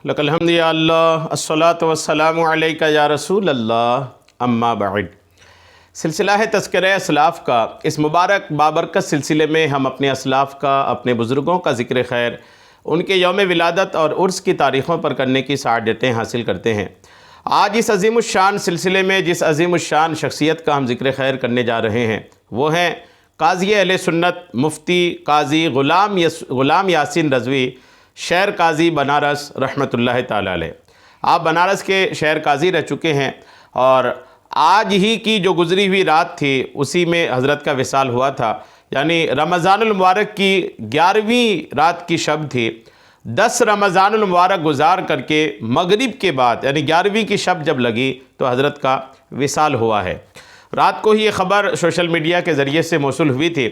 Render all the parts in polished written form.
لک الحمد یا اللہ الصلاۃ والسلام علیک یا رسول اللہ اما بعد۔ سلسلہ ہے تذکرہ اسلاف کا۔ اس مبارک بابرکت سلسلے میں ہم اپنے اسلاف کا، اپنے بزرگوں کا ذکر خیر، ان کے یوم ولادت اور عرس کی تاریخوں پر کرنے کی سعادتیں حاصل کرتے ہیں۔ آج اس عظیم الشان سلسلے میں جس عظیم الشان شخصیت کا ہم ذکر خیر کرنے جا رہے ہیں وہ ہیں قاضی اہل سنت مفتی قاضی غلام یاسین رضوی، شہر قاضی بنارس رحمۃ اللہ تعالی علیہ۔ آپ بنارس کے شہر قاضی رہ چکے ہیں اور آج ہی کی جو گزری ہوئی رات تھی اسی میں حضرت کا وصال ہوا تھا، یعنی رمضان المبارک کی 11ویں رات کی شب تھی۔ 10 رمضان المبارک گزار کر کے مغرب کے بعد یعنی 11ویں کی شب جب لگی تو حضرت کا وصال ہوا ہے۔ رات کو ہی یہ خبر سوشل میڈیا کے ذریعے سے موصول ہوئی تھی۔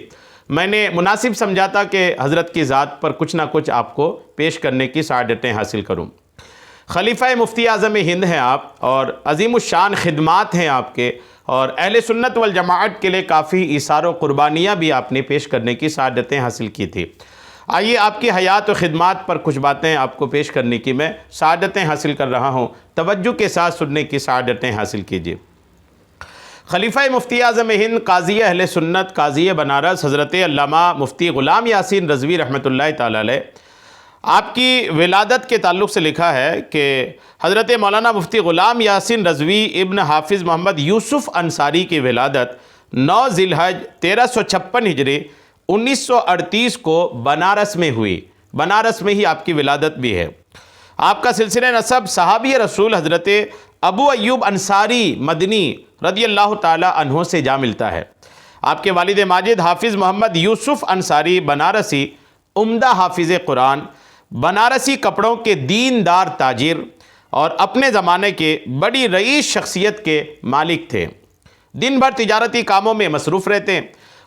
میں نے مناسب سمجھا تھا کہ حضرت کی ذات پر کچھ نہ کچھ آپ کو پیش کرنے کی سعادتیں حاصل کروں۔ خلیفہ مفتی اعظم ہند ہیں آپ اور عظیم الشان خدمات ہیں آپ کے، اور اہل سنت والجماعت کے لیے کافی ایثار و قربانیاں بھی آپ نے پیش کرنے کی سعادتیں حاصل کی تھی۔ آئیے آپ کی حیات و خدمات پر کچھ باتیں آپ کو پیش کرنے کی میں سعادتیں حاصل کر رہا ہوں، توجہ کے ساتھ سننے کی سعادتیں حاصل کیجیے۔ خلیفہ مفتی اعظم ہند قاضی اہل سنت قاضی بنارس حضرت علامہ مفتی غلام یاسین رضوی رحمۃ اللہ تعالی علیہ، آپ کی ولادت کے تعلق سے لکھا ہے کہ حضرت مولانا مفتی غلام یاسین رضوی ابن حافظ محمد یوسف انصاری کی ولادت 9 ذی الحج 1356 ہجری 1938 کو بنارس میں ہوئی۔ بنارس میں ہی آپ کی ولادت بھی ہے۔ آپ کا سلسلہ نسب صحابی رسول حضرت ابو ایوب انصاری مدنی رضی اللہ تعالی عنہ سے جا ملتا ہے۔ آپ کے والد ماجد حافظ محمد یوسف انصاری بنارسی عمدہ حافظ قرآن، بنارسی کپڑوں کے دیندار تاجر اور اپنے زمانے کے بڑی رئیس شخصیت کے مالک تھے۔ دن بھر تجارتی کاموں میں مصروف رہتے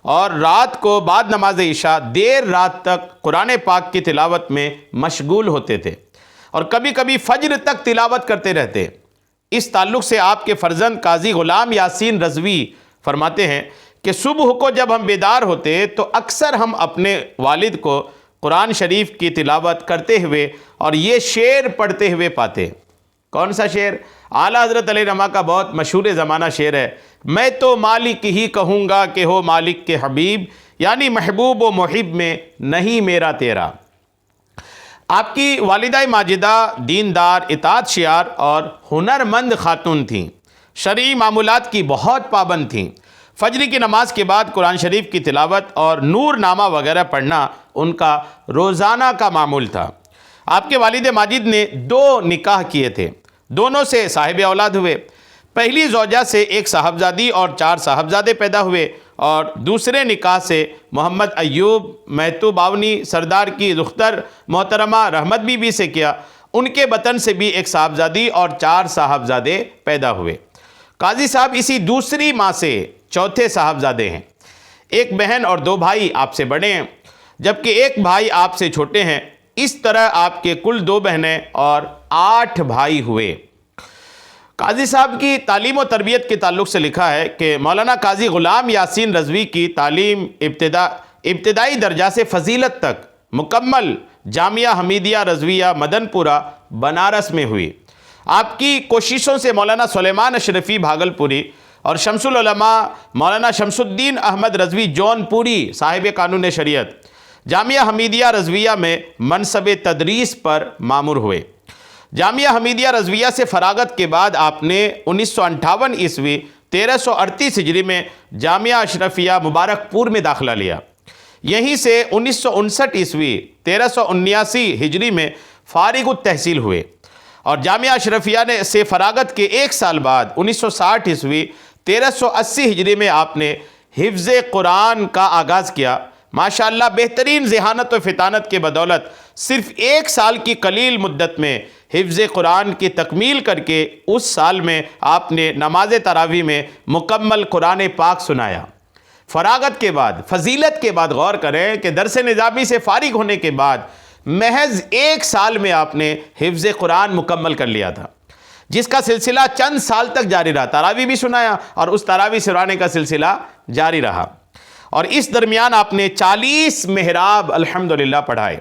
اور رات کو بعد نماز عشاء دیر رات تک قرآن پاک کی تلاوت میں مشغول ہوتے تھے اور کبھی کبھی فجر تک تلاوت کرتے رہتے۔ اس تعلق سے آپ کے فرزند قاضی غلام یاسین رضوی فرماتے ہیں کہ صبح کو جب ہم بیدار ہوتے تو اکثر ہم اپنے والد کو قرآن شریف کی تلاوت کرتے ہوئے اور یہ شعر پڑھتے ہوئے پاتے۔ کون سا شعر؟ اعلیٰ حضرت علیہ رحمہ کا بہت مشہور زمانہ شعر ہے، میں تو مالک ہی کہوں گا کہ ہو مالک کے حبیب، یعنی محبوب و محب میں نہیں میرا تیرا۔ آپ کی والدہ ماجدہ دیندار، اطاعت شیار اور ہنرمند خاتون تھیں۔ شرعی معمولات کی بہت پابند تھیں۔ فجر کی نماز کے بعد قرآن شریف کی تلاوت اور نور نامہ وغیرہ پڑھنا ان کا روزانہ کا معمول تھا۔ آپ کے والد ماجد نے 2 نکاح کیے تھے، دونوں سے صاحب اولاد ہوئے۔ پہلی زوجہ سے 1 صاحبزادی اور 4 صاحبزادے پیدا ہوئے اور دوسرے نکاح سے محمد ایوب مہتو باونی سردار کی دختر محترمہ رحمت بی بی سے کیا۔ ان کے بطن سے بھی 1 صاحبزادی اور 4 صاحبزادے پیدا ہوئے۔ قاضی صاحب اسی دوسری ماں سے چوتھے صاحبزادے ہیں۔ 1 بہن اور 2 بھائی آپ سے بڑے ہیں جبکہ 1 بھائی آپ سے چھوٹے ہیں۔ اس طرح آپ کے کل 2 بہنیں اور 8 بھائی ہوئے۔ قاضی صاحب کی تعلیم و تربیت کے تعلق سے لکھا ہے کہ مولانا قاضی غلام یاسین رضوی کی تعلیم ابتدائی درجہ سے فضیلت تک مکمل جامعہ حمیدیہ رضویہ مدن پورہ بنارس میں ہوئی۔ آپ کی کوششوں سے مولانا سلیمان اشرفی بھاگلپوری اور شمس العلماء مولانا شمس الدین احمد رضوی جون پوری صاحب قانون شریعت جامعہ حمیدیہ رضویہ میں منصب تدریس پر مامور ہوئے۔ جامعہ حمیدیہ رضویہ سے فراغت کے بعد آپ نے 1958 عیسوی 1338 ہجری میں جامعہ اشرفیہ مبارک پور میں داخلہ لیا۔ یہیں سے 1959 عیسوی 1379 ہجری میں فارغ التحصیل ہوئے اور جامعہ اشرفیہ سے فراغت کے 1 سال بعد 1960 عیسوی 1380 ہجری میں آپ نے حفظ قرآن کا آغاز کیا۔ ماشاءاللہ بہترین ذہانت و فطانت کے بدولت صرف 1 سال کی قلیل مدت میں حفظ قرآن کی تکمیل کر کے اس سال میں آپ نے نماز تراویح میں مکمل قرآن پاک سنایا۔ فراغت کے بعد، فضیلت کے بعد غور کریں کہ درس نظامی سے فارغ ہونے کے بعد محض 1 سال میں آپ نے حفظ قرآن مکمل کر لیا تھا، جس کا سلسلہ چند سال تک جاری رہا۔ تراویح بھی سنایا اور اس تراویح سنانے کا سلسلہ جاری رہا، اور اس درمیان آپ نے 40 محراب الحمدللہ پڑھائے۔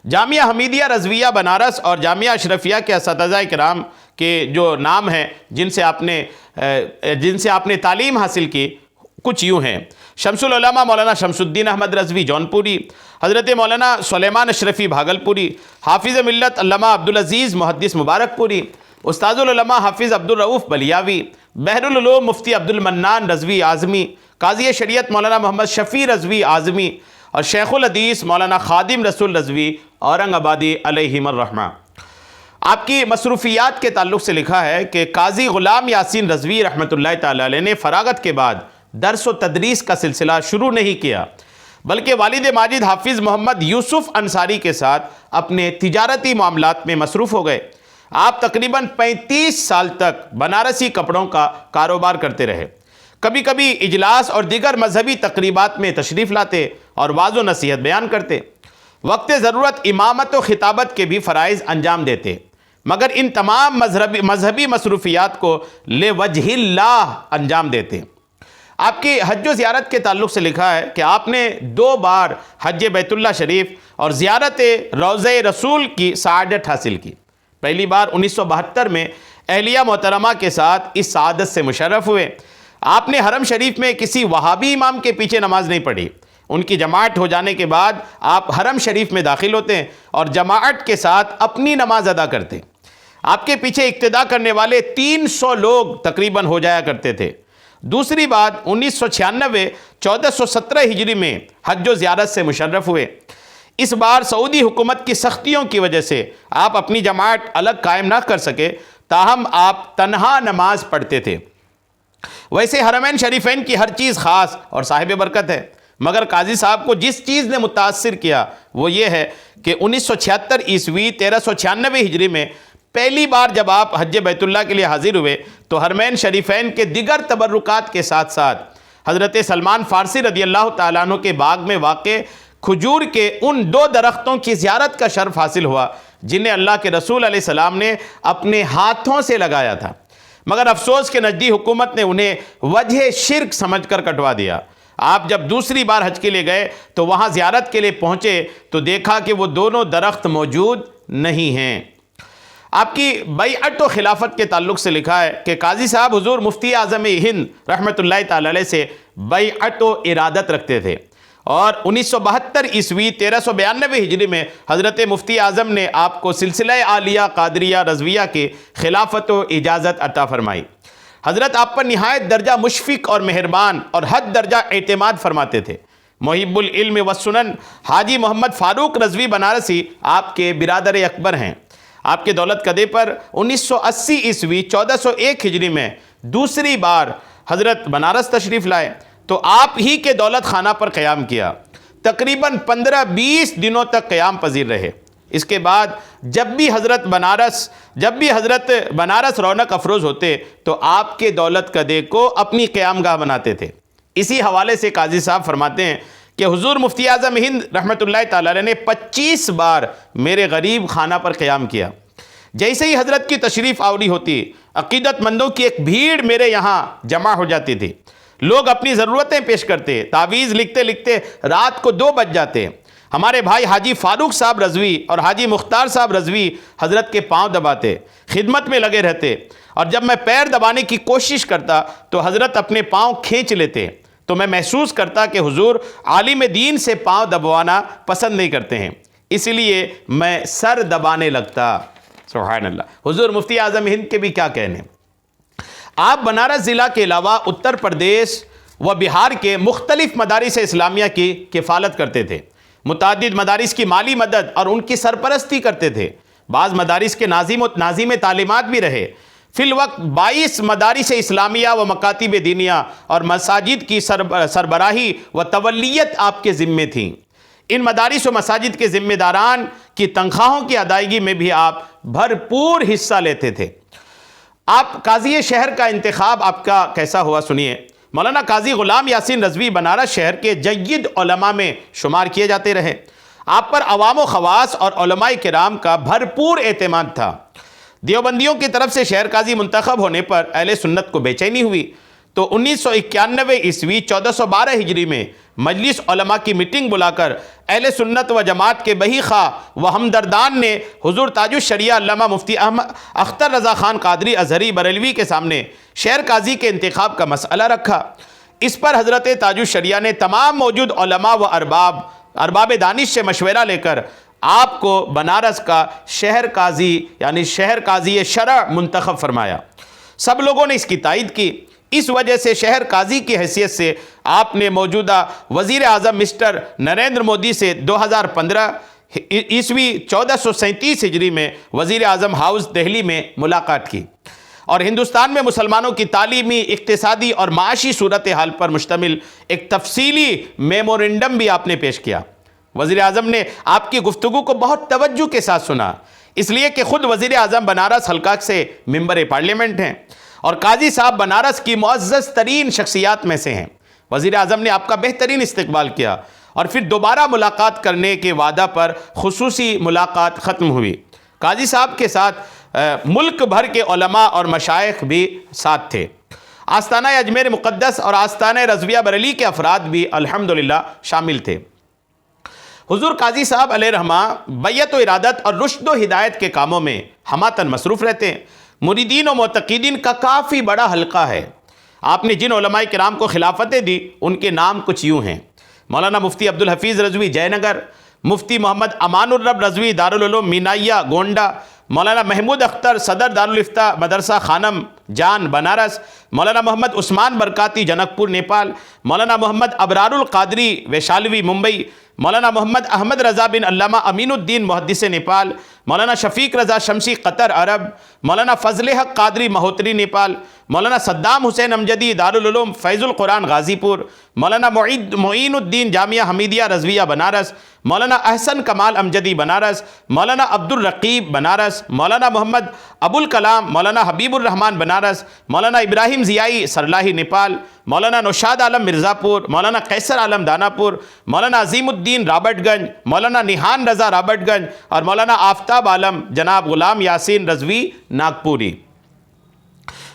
جامعہ حمیدیہ رضویہ بنارس اور جامعہ اشرفیہ کے اساتذہ کرام کے جو نام ہیں جن سے آپ نے تعلیم حاصل کی کچھ یوں ہیں: شمس العلماء مولانا شمس الدین احمد رضوی جونپوری، حضرت مولانا سلیمان اشرفی بھاگلپوری، حافظ ملت علامہ عبدالعزیز محدث مبارک پوری، استاذ العلماء حافظ عبدالرؤوف بلیاوی، بحر العلوم مفتی عبدالمنان رضوی اعظمی، قاضی شریعت مولانا محمد شفیع رضوی اعظمی، اور شیخ الحدیث مولانا خادم رسول رضوی اورنگ آبادی علیہم الرحمہ۔ آپ کی مصروفیات کے تعلق سے لکھا ہے کہ قاضی غلام یاسین رضوی رحمۃ اللہ تعالی علیہ نے فراغت کے بعد درس و تدریس کا سلسلہ شروع نہیں کیا، بلکہ والد ماجد حافظ محمد یوسف انصاری کے ساتھ اپنے تجارتی معاملات میں مصروف ہو گئے۔ آپ تقریباً 35 سال تک بنارسی کپڑوں کا کاروبار کرتے رہے۔ کبھی کبھی اجلاس اور دیگر مذہبی تقریبات میں تشریف لاتے اور واعظ و نصیحت بیان کرتے۔ وقت ضرورت امامت و خطابت کے بھی فرائض انجام دیتے، مگر ان تمام مذہبی مصروفیات کو لوجہ اللہ انجام دیتے۔ آپ کی حج و زیارت کے تعلق سے لکھا ہے کہ آپ نے 2 بار حج بیت اللہ شریف اور زیارت روضہ رسول کی سعادت حاصل کی۔ پہلی بار 1972 میں اہلیہ محترمہ کے ساتھ اس سعادت سے مشرف ہوئے۔ آپ نے حرم شریف میں کسی وہابی امام کے پیچھے نماز نہیں پڑھی۔ ان کی جماعت ہو جانے کے بعد آپ حرم شریف میں داخل ہوتے اور جماعت کے ساتھ اپنی نماز ادا کرتے۔ آپ کے پیچھے اقتداء کرنے والے 300 لوگ تقریباً ہو جایا کرتے تھے۔ دوسری بات 1996 1417 ہجری میں حج و زیارت سے مشرف ہوئے۔ اس بار سعودی حکومت کی سختیوں کی وجہ سے آپ اپنی جماعت الگ قائم نہ کر سکے، تاہم آپ تنہا نماز پڑھتے تھے۔ ویسے حرمین شریفین کی ہر چیز خاص اور صاحب برکت ہے، مگر قاضی صاحب کو جس چیز نے متاثر کیا وہ یہ ہے کہ 1976 عیسوی 1396 ہجری میں پہلی بار جب آپ حج بیت اللہ کے لیے حاضر ہوئے تو حرمین شریفین کے دیگر تبرکات کے ساتھ ساتھ حضرت سلمان فارسی رضی اللہ تعالیٰ عنہ کے باغ میں واقع کھجور کے ان 2 درختوں کی زیارت کا شرف حاصل ہوا جنہیں اللہ کے رسول علیہ السلام نے اپنے ہاتھوں سے لگایا تھا، مگر افسوس کہ نجدی حکومت نے انہیں وجہ شرک سمجھ کر کٹوا دیا۔ آپ جب دوسری بار حج کے لیے گئے تو وہاں زیارت کے لیے پہنچے تو دیکھا کہ وہ دونوں درخت موجود نہیں ہیں۔ آپ کی بیعت و خلافت کے تعلق سے لکھا ہے کہ قاضی صاحب حضور مفتی اعظم ہند رحمۃ اللہ تعالی علیہ سے بیعت و ارادت رکھتے تھے، اور 1972 عیسوی 1392 ہجری میں حضرت مفتی اعظم نے آپ کو سلسلہ عالیہ قادریہ رضویہ کی خلافت و اجازت عطا فرمائی۔ حضرت آپ پر نہایت درجہ مشفق اور مہربان اور حد درجہ اعتماد فرماتے تھے۔ محب العلم والسنن حاجی محمد فاروق رضوی بنارسی آپ کے برادر اکبر ہیں۔ آپ کے دولت کدے پر 1980 عیسوی 1401 ہجری میں دوسری بار حضرت بنارس تشریف لائے تو آپ ہی کے دولت خانہ پر قیام کیا۔ تقریباً 15-20 دنوں تک قیام پذیر رہے۔ اس کے بعد جب بھی حضرت بنارس رونق افروز ہوتے تو آپ کے دولت کدے کو اپنی قیام گاہ بناتے تھے۔ اسی حوالے سے قاضی صاحب فرماتے ہیں کہ حضور مفتی اعظم ہند رحمۃ اللہ تعالی علیہ نے 25 بار میرے غریب خانہ پر قیام کیا۔ جیسے ہی حضرت کی تشریف آوری ہوتی عقیدت مندوں کی ایک بھیڑ میرے یہاں جمع ہو جاتی تھی۔ لوگ اپنی ضرورتیں پیش کرتے، تعویذ لکھتے لکھتے رات کو 2 بج جاتے۔ ہمارے بھائی حاجی فاروق صاحب رضوی اور حاجی مختار صاحب رضوی حضرت کے پاؤں دباتے، خدمت میں لگے رہتے، اور جب میں پیر دبانے کی کوشش کرتا تو حضرت اپنے پاؤں کھینچ لیتے، تو میں محسوس کرتا کہ حضور عالم دین سے پاؤں دبوانا پسند نہیں کرتے ہیں، اس لیے میں سر دبانے لگتا۔ سبحان اللہ۔ حضور مفتی اعظم ہند کے بھی کیا کہنے۔ آپ بنارس ضلع کے علاوہ اتر پردیش و بہار کے مختلف مدارس اسلامیہ کی کفالت کرتے تھے، متعدد مدارس کی مالی مدد اور ان کی سرپرستی کرتے تھے، بعض مدارس کے ناظم تعلیمات بھی رہے۔ فی الوقت 22 مدارس اسلامیہ و مکاتب دینیہ اور مساجد کی سربراہی و تولیت آپ کے ذمے تھیں۔ ان مدارس و مساجد کے ذمہ داران کی تنخواہوں کی ادائیگی میں بھی آپ بھرپور حصہ لیتے تھے۔ آپ قاضی شہر کا انتخاب آپ کا کیسا ہوا سنیے۔ مولانا قاضی غلام یاسین رضوی بنارس شہر کے جید علماء میں شمار کیے جاتے رہے۔ آپ پر عوام و خواص اور علماء کرام کا بھرپور اعتماد تھا۔ دیوبندیوں کی طرف سے شہر قاضی منتخب ہونے پر اہل سنت کو بے چینی ہوئی، تو 1991 عیسوی 1412 ہجری میں مجلس علماء کی میٹنگ بلا کر اہل سنت و جماعت کے بہی خواہ و ہمدردان نے حضور تاج الشریعہ علامہ مفتی اختر رضا خان قادری ازہری بریلوی کے سامنے شہر قاضی کے انتخاب کا مسئلہ رکھا۔ اس پر حضرت تاج الشریعہ نے تمام موجود علماء و ارباب دانش سے مشورہ لے کر آپ کو بنارس کا شہر قاضی یعنی شہر قاضی شرع منتخب فرمایا۔ سب لوگوں نے اس کی تائید کی۔ اس وجہ سے شہر قاضی کی حیثیت سے آپ نے موجودہ وزیر اعظم مسٹر نریندر مودی سے 2015 عیسوی 1437 ہجری میں وزیر اعظم ہاؤس دہلی میں ملاقات کی اور ہندوستان میں مسلمانوں کی تعلیمی، اقتصادی اور معاشی صورتحال پر مشتمل ایک تفصیلی میمورنڈم بھی آپ نے پیش کیا۔ وزیر اعظم نے آپ کی گفتگو کو بہت توجہ کے ساتھ سنا، اس لیے کہ خود وزیر اعظم بنارس حلقہ سے ممبر پارلیمنٹ ہیں اور قاضی صاحب بنارس کی معزز ترین شخصیات میں سے ہیں۔ وزیر اعظم نے آپ کا بہترین استقبال کیا اور پھر دوبارہ ملاقات کرنے کے وعدہ پر خصوصی ملاقات ختم ہوئی۔ قاضی صاحب کے ساتھ ملک بھر کے علماء اور مشائخ بھی ساتھ تھے۔ آستانہ اجمیر مقدس اور آستانہ رضویہ بریلی کے افراد بھی الحمدللہ شامل تھے۔ حضور قاضی صاحب علیہ رحمہ بیعت و ارادت اور رشد و ہدایت کے کاموں میں ہماتن مصروف رہتے ہیں۔ مریدین و معتقدین کا کافی بڑا حلقہ ہے۔ آپ نے جن علماء کرام کو خلافتیں دی ان کے نام کچھ یوں ہیں: مولانا مفتی عبدالحفیظ رضوی جے نگر، مفتی محمد امان الرب رضوی دارالعلوم مینائیہ گونڈہ، مولانا محمود اختر صدر دارالفتہ مدرسہ خانم جان بنارس، مولانا محمد عثمان برکاتی جنک پور نیپال، مولانا محمد ابرار القادری ویشالوی ممبئی، مولانا محمد احمد رضا بن علامہ امین الدین محدث نیپال، مولانا شفیق رضا شمسی قطر عرب، مولانا فضل حق قادری مہوتری نیپال، مولانا صدام حسین امجدی دارالعلوم فیض القرآن غازی پور، مولانا معین الدین جامعہ حمیدیہ رضویہ بنارس، مولانا احسن کمال امجدی بنارس، مولانا عبد الرقیب بنارس، مولانا محمد ابو الکلام، مولانا حبیب الرحمن بنارس، مولانا ابراہیم ضیائی سرلاہی نیپال، مولانا نوشاد عالم مرزا پور، مولانا قیصر عالم دانا پور، مولانا عظیم الدین رابرٹ گنج، مولانا نیہان رضا رابرٹ گنج اور مولانا آفتاب عالم جناب غلام یاسین رضوی ناگپوری۔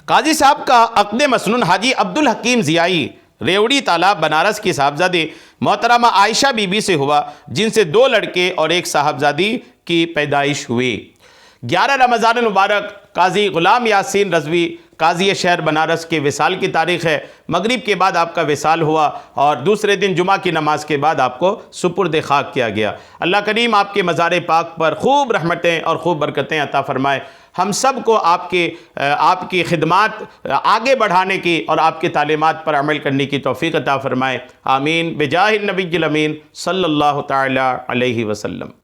قاضی صاحب کا عقد مسنون حاجی عبدالحکیم ضیائی ریوڑی تالاب بنارس کی صاحبزادی محترمہ عائشہ بی بی سے ہوا، جن سے 2 لڑکے اور 1 صاحبزادی کی پیدائش ہوئی۔ 11 رمضان المبارک قاضی غلام یاسین رضوی قاضی شہر بنارس کے وصال کی تاریخ ہے۔ مغرب کے بعد آپ کا وصال ہوا اور دوسرے دن جمعہ کی نماز کے بعد آپ کو سپرد خاک کیا گیا۔ اللہ کریم آپ کے مزار پاک پر خوب رحمتیں اور خوب برکتیں عطا فرمائے۔ ہم سب کو آپ کی خدمات آگے بڑھانے کی اور آپ کی تعلیمات پر عمل کرنے کی توفیق عطا فرمائے۔ آمین بجاہ النبی الامین صلی اللہ تعالی علیہ وسلم۔